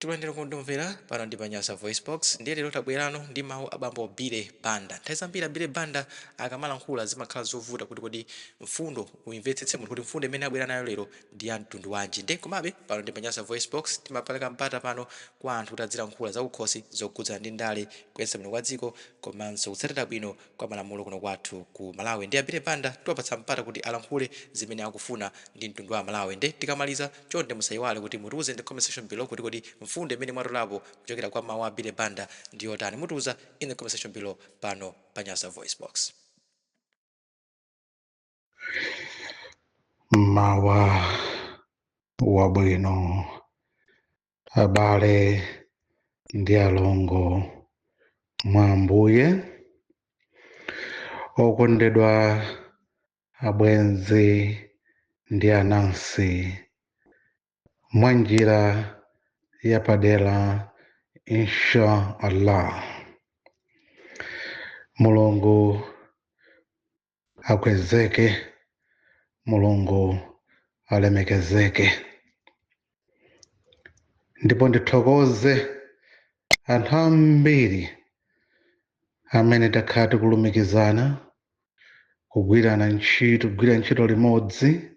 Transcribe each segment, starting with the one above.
Tilandira kundomvera pano ndi Panyasa Voice Box ndiye lero tabwerano ndi mawu abambo Bile Banda. Nthawi zambiri Bile Banda akamalankhula zimakhala zovuta kuti mfundo uyimvetsetse munthu kuti mfundo imene abwera nayo lero ndi ya mtundu wanji. Nde komabe pano ndi Panyasa Voice Box timapeleka mpata pano kwa anthu kuti azilankhula zakukhosi zokhudzana ndi ndale kuyesa bwino kwa dziko komanso kutsatira bwino kwa malamulo kuno kwathu ku Malawi. Ndi Bile Banda tiwapatsa mpata kuti alankhule zimene akufuna ndi mtundu wa Malawi. Nde tikamaliza chonde musayiwale kuti mutiuze ndi comment section below kuti mfunde mene mwatolapo kuchokera kwa mawu a Bile Banda ndi yotani. Mutiuza in the comment section below pano Panyasa Voice Box. Mawa wabwino abale ndi alongo mwa Ambuye, okondedwa abwenzi ndi anansi mwa njira yapadera insha Allah. Mulungu akwezeke, Mulungu alemekezeke. Ndipo ndithokoze anthu ambiri amene takhala tikulumikizana kugwira ntchito limodzi,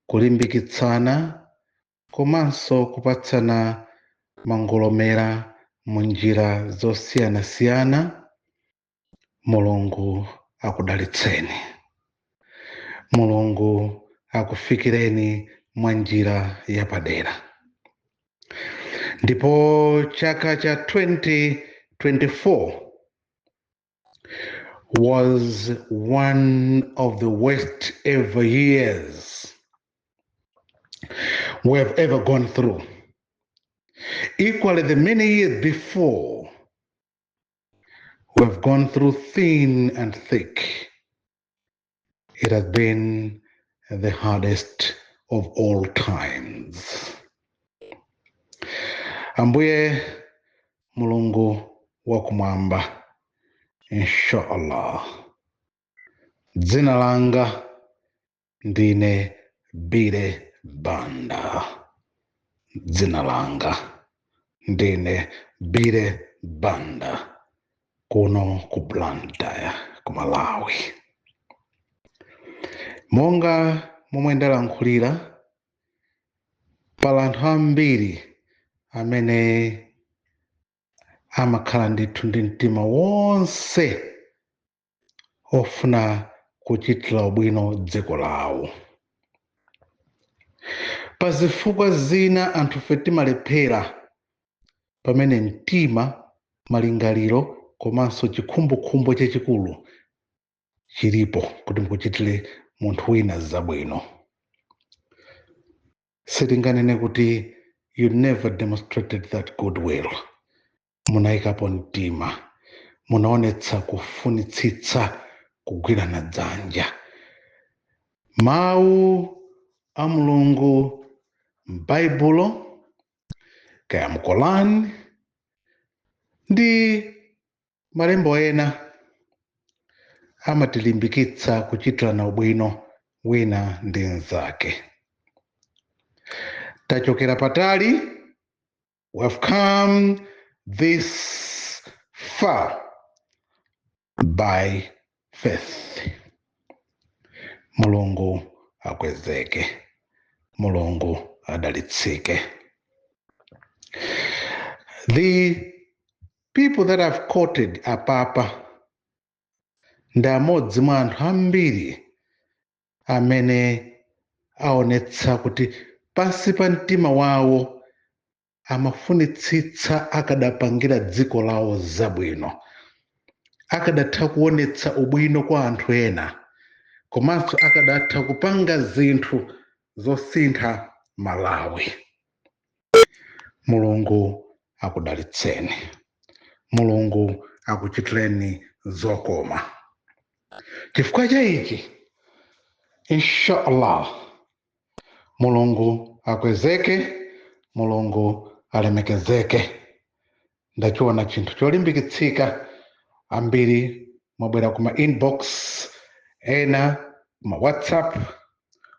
kulimbikitsana komanso kupatsana mangolomera mu njira zosiyanasiyana. Mulungu akudalitseni, Mulungu akufikireni mwa njira yapadera. Ndipo chaka cha 2024 was one of the worst ever years we have ever gone through. Equally, the many years before, we have gone through thin and thick. It has been the hardest of all times. Ambuye Mulungu wakumwamba, insha Allah. Dzina langa ndine Bile Banda. Dzina langa ndine Bile Banda, kuno ku Blantyre ku Malawi. Monga momwe ndalankhulira, pala anthu ambiri amene amakhala ndithu ndi mtima wonse ofuna kuchitira ubwino dziko lawo. Pa zifukwa zina anthufe timalephera pamene mtima, malingaliro komanso chikhumbokhumbo chachikulu chilipo kuti mukuchitire munthu wina zabwino. Sitinganene kuti you never demonstrated that goodwill. Munayikapo mtima, munaonetsa kufunitsitsa kugwirana dzanja. Mawu a Mulungu m'Baibulo, kaya m'Korani ndi malembo ena amatilimbikitsa kuchitirana ubwino wina ndi nzake. Tachokera patali, we have come this far by faith. Mulungu akwezeke, Mulungu adalitsike. The people that I've quoted apapa ndi amodzi mwa anthu ambiri amene aonetsa kuti pansi pa mtima wawo amafunitsitsa akadapangira dziko lawo zabwino, akadatha kuonetsa ubwino kwa anthu ena, komanso akadatha kupanga zinthu zosintha Malawi. Mulungu akudalitseni, Mulungu akuchitireni zokoma. Chifukwa cha ichi, insha Allah, Mulungu akwezeke, Mulungu alemekezeke. Ndachiona chinthu cholimbikitsika ambiri mwabwera kuma inbox, ena kuma WhatsApp,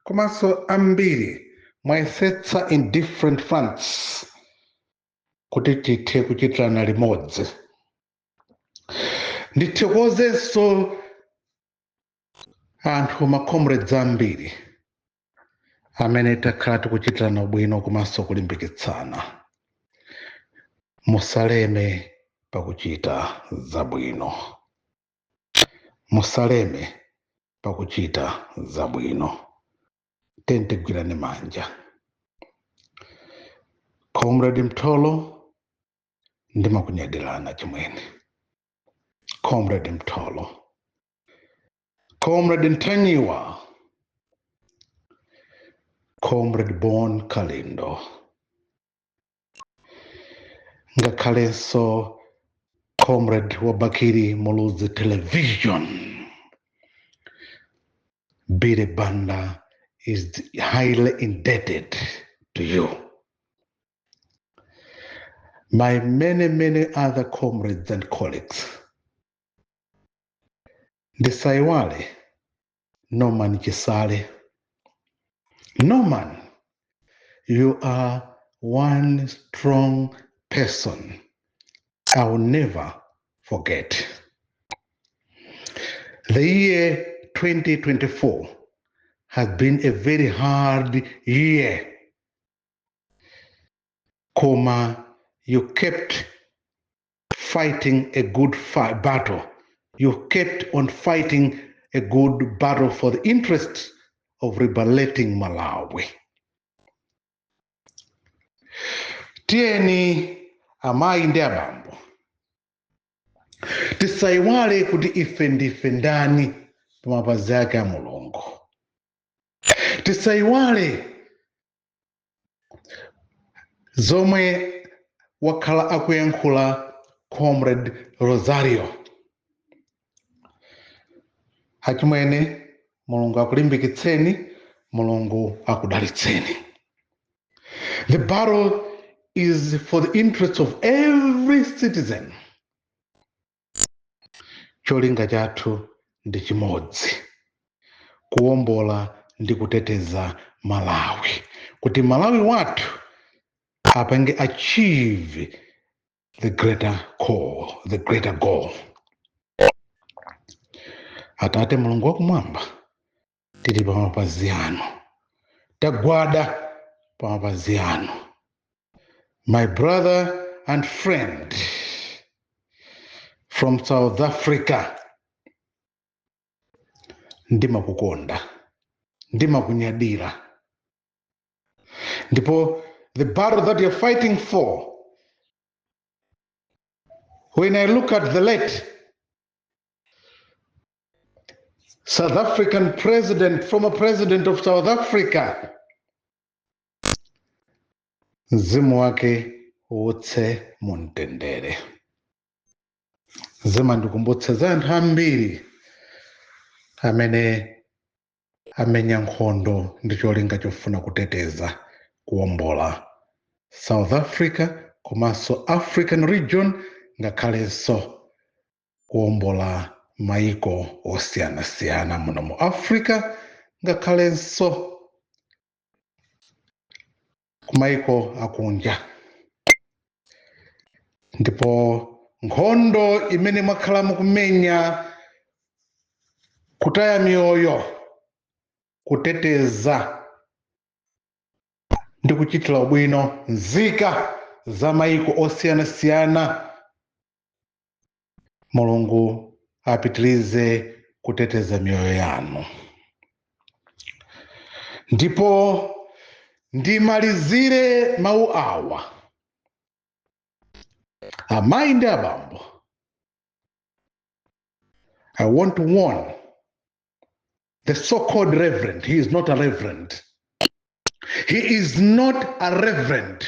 komanso ambiri mwayesetsa in different fronts kuti tithe kuchitirana limodzi. Ndithokozenso anthu makomrades ambiri amene takhala tikuchitirana bwino komanso kulimbikitsana. Musaleme pakuchita zabwino. Musaleme pakuchita zabwino. Tigwirane manja. Comrade Mtolo, ndimakunyadirana chimwene. Comrade Mtolo. Comrade Ntanyiwa. Comrade Bon Kalindo. Ngakhalenso Comrade Wabakiri Muluzi Television. Billy Banda is highly indebted to you. My many other comrades and colleagues. Ndisaiwale Norman Chisale. Norman, you are one strong person I will never forget. The year 2024 has been a very hard year. You kept fighting a good battle. You kept on fighting a good battle for the interests of liberating Malawi. Tieni amayi ndi abambo. Tisaiwale kuti ife ndife ndani pamapazi ake a Mulungu. Tisaiwale zomwe wakhala akuyankhula Comrade Rosario. Achimwene, Mulungu akulimbikitseni, Mulungu akudalitseni. The battle is for the interests of every citizen. Cholinga chathu ndi chimodzi. Kuwombola ndi kuteteza Malawi. Kuti Malawi wathu apange achieve the greater goal. Atate Mulungu wakumwamba, tili pamapazi anu. Tagwada pamapazi anu. My brother and friend from South Africa, ndimakukonda, ndimakunyadira. Ndipo the battle that you're fighting for, when I look at the late South African president, former president of South Africa, mzimu wake utse mumtendere. Zima ndikumbutse za anthu ambiri amene amenya nkhondo ndi cholinga chofuna kuteteza kuwombola South Africa komanso African region ngakhalenso kuwombola maiko osiyanasiyana muno mu Africa ngakhalenso kumaiko akunja. Ndipo nkhondo imene mwakhala mukumenya kutaya miyoyo, kuteteza ndi kuchitira ubwino nzika za maiko osiyanasiyana, Mulungu apitilize kuteteza miyoyo yanu. Ndipo ndimalizire mawu awa. Amayi ndi abambo, I want to warn the so-called reverend. He is not a reverend. He is not a reverend.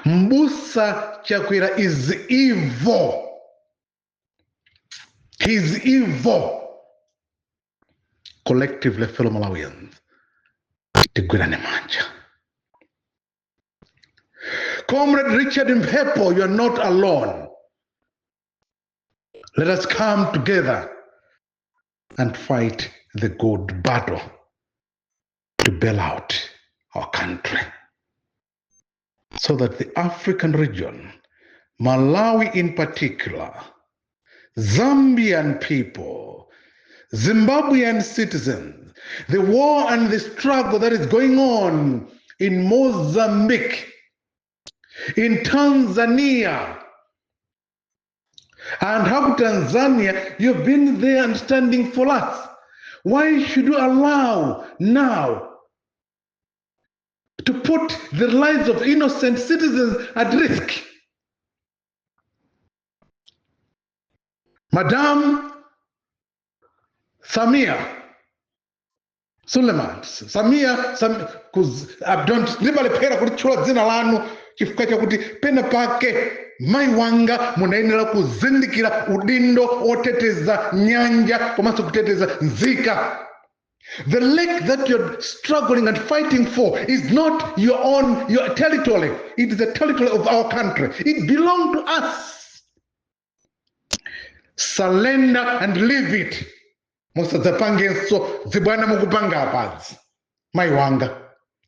Mbusa Chakwera is evil. He is evil. Collectively, fellow Malawians, tigwirane manja. Comrade Richard Mpepo, you are not alone. Let us come together and fight the good battle to bail out our country. so that the African region, Malawi in particular, Zambian people, Zimbabwean citizens, the war and the struggle that is going on in Mozambique, in Tanzania, and how Tanzania, you've been there and standing for us. Why should you allow now to put the lives of innocent citizens at risk? Madam Samia Suleiman, don't ndimalepera kulitchula dzina lanu chifukwa chakuti pena pake mai wanga munayenera kuzindikira udindo oteteza nyanja komanso kuteteza nzika. The lake that you're struggling and fighting for is not your territory. It is the territory of our country. It belongs to us. Surrender and leave it. Musadzapangenso zibwana mukupanga apadzi mai wanga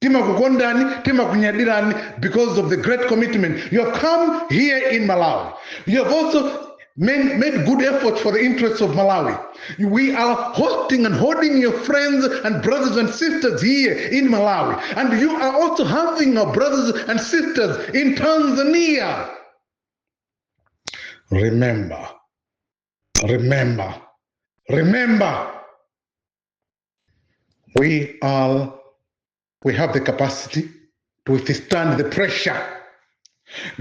timakukondani timakunyadirani because of the great commitment. You have come here in Malawi. You have also made good efforts for the interests of Malawi. We are hosting and holding your friends and brothers and sisters here in Malawi, and you are also having our brothers and sisters in Tanzania. Remember, we have the capacity to withstand the pressure.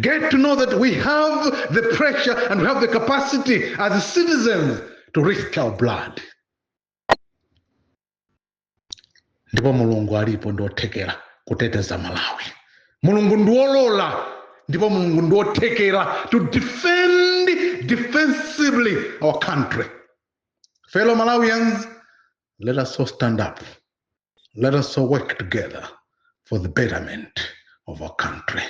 Get to know that we have the pressure and we have the capacity as citizens to risk our blood. Ndipo mulungu alipo ndotekera kuteteza Malawi. Mulungu ndiwolola ndipo mulungu ndiwotekera to defend defensively our country. Fellow Malawians, let us all stand up. Let us all work together for the betterment of our country.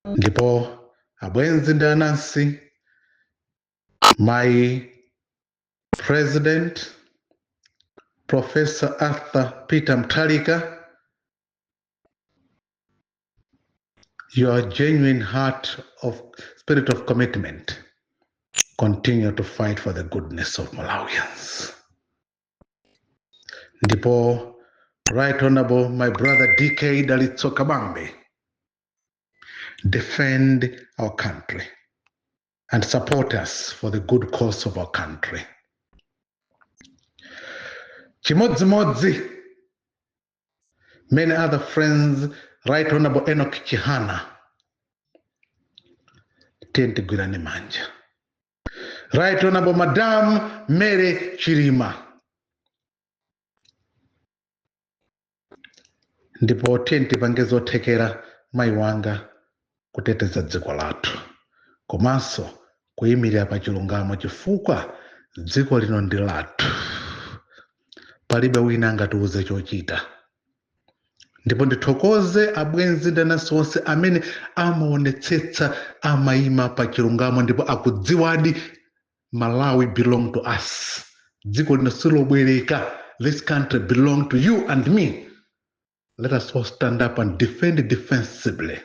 Ndipo abwenzi ndi anansi, my president, Professor Arthur Peter Mutharika, your genuine spirit of commitment, continue to fight for the goodness of Malawians. Ndipo Right Honorable my brother DK Dalitso Kabambe, defend our country and support us for the good cause of our country. Chimodzimodzi, many other friends, Right Honorable Enoch Chihana, Tente Gwirani Manja, Right Honorable Madam Mary Chirima, ndipo tente pangezothekera mai wanga kuteteza dziko lathu komanso kuyimirira pa chilungamo chifukwa dziko lino ndi lathu, palibe wina angatiuze chochita. Ndipo ndithokoze abwenzi ndi anansi onse amene amaonetsetsa amayima pa chilungamo ndipo akudziwadi Malawi belong to us. Dziko lino silobwereka. This country belong to you and me. Let us all stand up and defend defensively.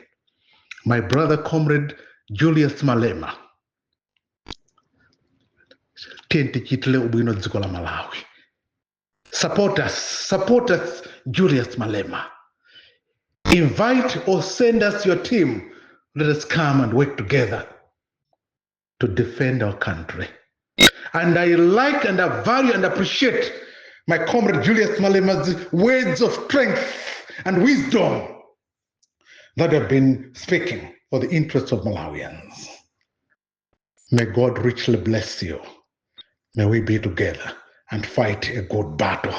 My brother, comrade Julius Malema, tente chitile ubwino dziko la Malawi. Support us, Julius Malema. Invite or send us your team. Let us come and work together to defend our country. And I like and I value and appreciate my comrade Julius Malema's words of strength and wisdom that have been speaking for the interests of Malawians. May God richly bless you. May we be together and fight a good battle.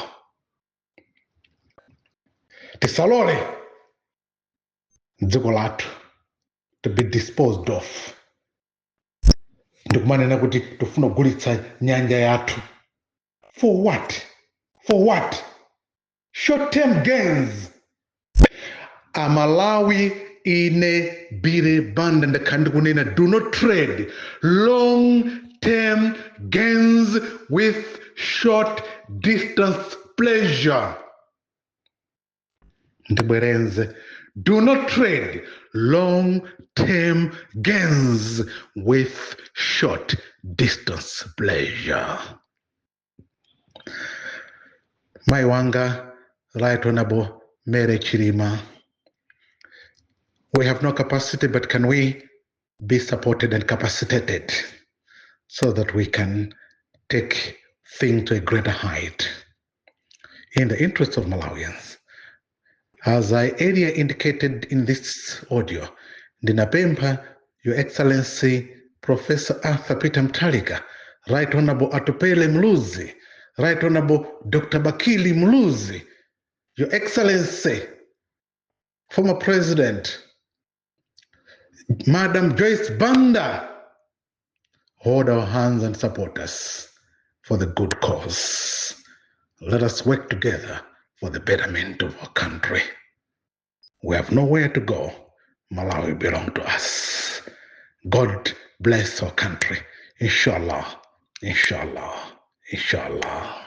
Tisalole dziko lathu to be disposed of. Ndikumanena kuti tofuna kugulitsa nyanja yathu. For what? Short-term gains. Amalawi ine bire banda ndakandi kunena, do not trade long-term gains with short-distance pleasure. Ndibwerenze, do not trade long-term gains with short-distance pleasure. Maiwanga, Right Honorable Mary Chirima, we have no capacity, but can we be supported and capacitated so that we can take things to a greater height in the interest of Malawians? As I earlier indicated in this audio, Ndinapemba Your Excellency Professor Arthur Peter Mutharika, Right Honorable Atupele Mluzi, Right Honorable Dr. Bakili Mluzi, Your Excellency, former President, Madam Joyce Banda, hold our hands and support us for the good cause. Let us work together for the betterment of our country. We have nowhere to go. Malawi belongs to us. God bless our country. Inshallah, inshallah, inshallah.